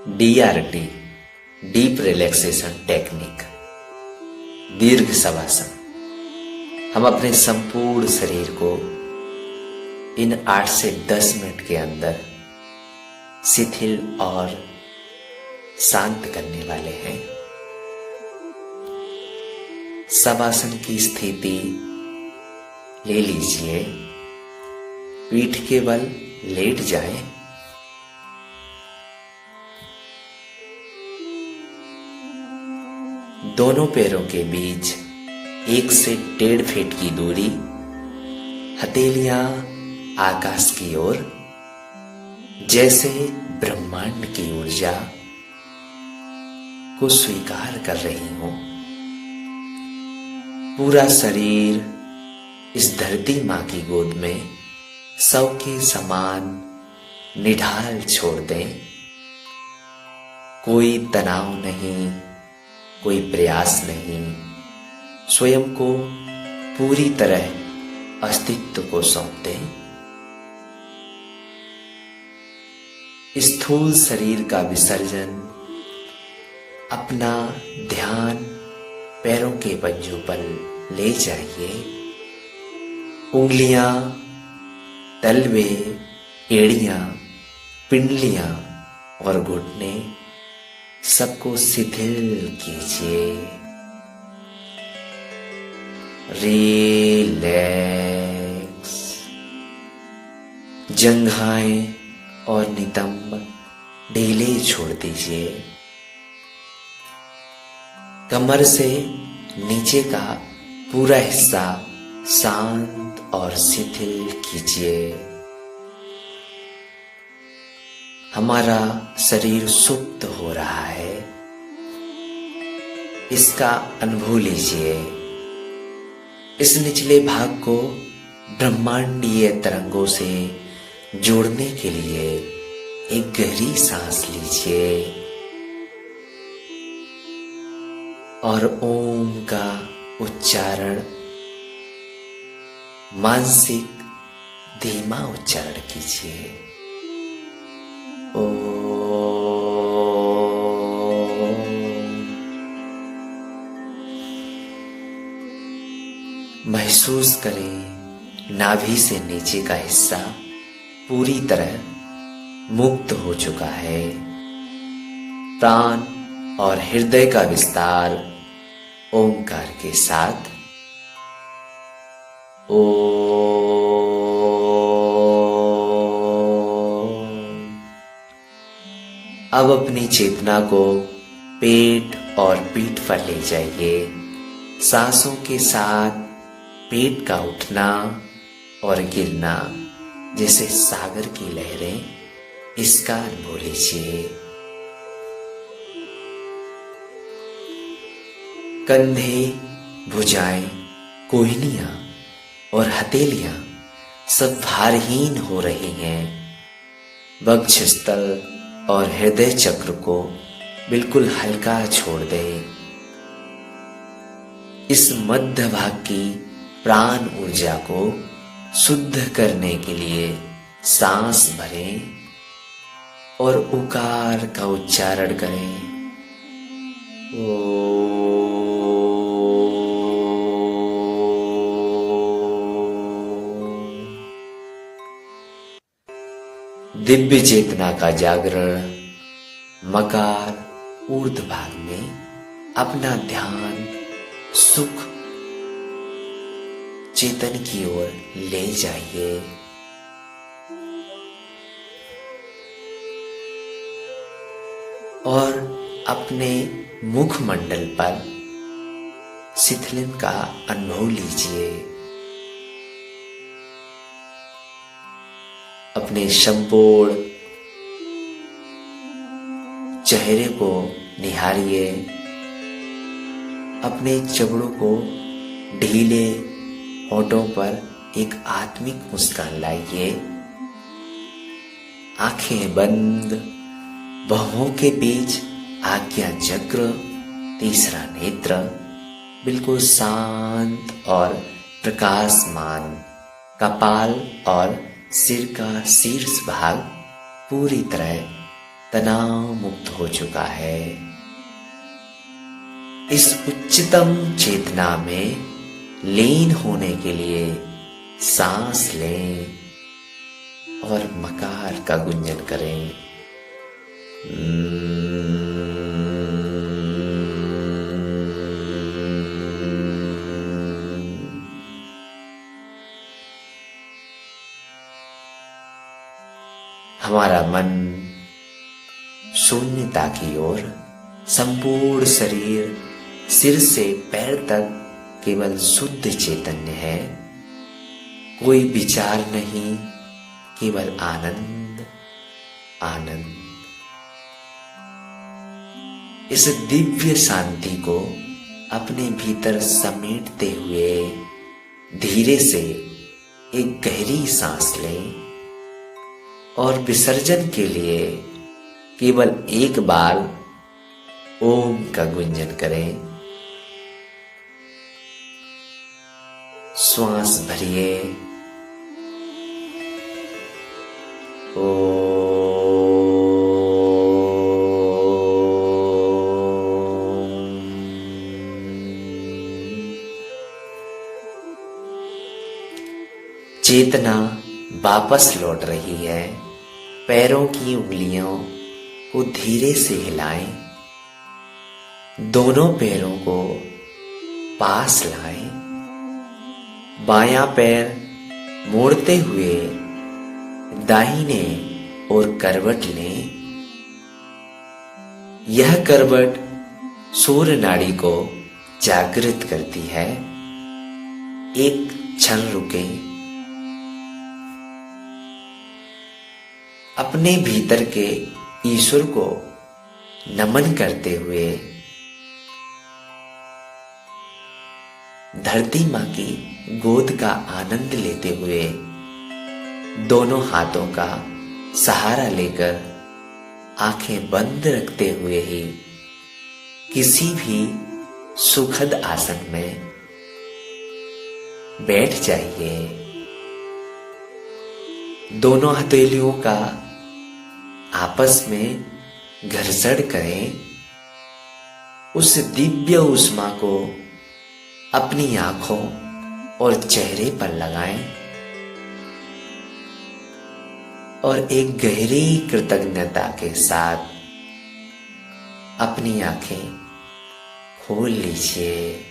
DRT deep relaxation technique, दीर्घ शवासन। हम अपने संपूर्ण शरीर को इन 8 से 10 मिनट के अंदर शिथिल और शांत करने वाले हैं। शवासन की स्थिति ले लीजिए, पीठ के बल लेट जाएं। दोनों पैरों के बीच 1 से 1.5 फीट की दूरी, हथेलियां आकाश की ओर, जैसे ब्रह्मांड की ऊर्जा को स्वीकार कर रही हूं। पूरा शरीर इस धरती मां की गोद में शव के समान निढाल छोड़ दें। कोई तनाव नहीं, कोई प्रयास नहीं, स्वयं को पूरी तरह अस्तित्व को सौंप दें। स्थूल शरीर का विसर्जन, अपना ध्यान पैरों के पंजों पर ले जाइए। उंगलियां, तलवे, एड़ियां, पिंडलियां और घुटने सबको शिथिल कीजिए। रिलैक्स। जंघाएं और नितंब ढीले छोड़ दीजिए। कमर से नीचे का पूरा हिस्सा शांत और शिथिल कीजिए। हमारा शरीर सुप्त हो रहा है, इसका अनुभव लीजिए। इस निचले भाग को ब्रह्मांडीय तरंगों से जोड़ने के लिए एक गहरी सांस लीजिए और ओम का उच्चारण मानसिक धीमा उच्चारण कीजिए। महसूस करें नाभि से नीचे का हिस्सा पूरी तरह मुक्त हो चुका है। प्राण और हृदय का विस्तार ओंकार के साथ। अब अपनी चेतना को पेट और पीठ पर ले जाइए। सांसों के साथ पेट का उठना और गिरना जैसे सागर की लहरें, इसका अनुभव लीजिए। कंधे, भुजाएं, कोहनियां और हथेलियां सब भारहीन हो रही हैं। वक्षस्थल और हृदय चक्र को बिल्कुल हल्का छोड़ दें। इस मध्य भाग की प्राण ऊर्जा को शुद्ध करने के लिए सांस भरें और उकार का उच्चारण करें। दिव्य चेतना का जागरण। मकार ऊर्ध्व भाग में अपना ध्यान सुख चेतन की ओर ले जाइए। और अपने मुखमंडल पर शिथिलन का अनुभव लीजिए। अपने संपूर्ण चेहरे को निहारिए। अपने जबड़ों को ढीले, होठों पर एक आत्मिक मुस्कान लाइए। आंखें बंद, बाहों के बीच आज्ञा चक्र, तीसरा नेत्र बिल्कुल शांत और प्रकाशमान। कपाल और सिर का शीर्ष भाग पूरी तरह तनाव मुक्त हो चुका है। इस उच्चतम चेतना में लीन होने के लिए सांस लें और मकार का गुंजन करें। हमारा मन शून्यता की ओर, संपूर्ण शरीर सिर से पैर तक केवल शुद्ध चैतन्य है। कोई विचार नहीं, केवल आनंद आनंद। इस दिव्य शांति को अपने भीतर समेटते हुए धीरे से एक गहरी सांस लें और विसर्जन के लिए केवल एक बार ओम का गुंजन करें। श्वास भरिए, ओम। चेतना वापस लौट रही है। पैरों की उंगलियों को धीरे से हिलाएं, दोनों पैरों को पास लाएं, बायां पैर मोड़ते हुए दाहिने ओर करवट लें। यह करवट सूर्य नाड़ी को जागृत करती है। एक क्षण रुकें, अपने भीतर के ईश्वर को नमन करते हुए धरती मां की गोद का आनंद लेते हुए दोनों हाथों का सहारा लेकर आंखें बंद रखते हुए ही किसी भी सुखद आसन में बैठ जाइए। दोनों हथेलियों का आपस में घर्षण करें। उस दिव्य ऊष्मा को अपनी आंखों और चेहरे पर लगाएं और एक गहरी कृतज्ञता के साथ अपनी आंखें खोल लीजिए।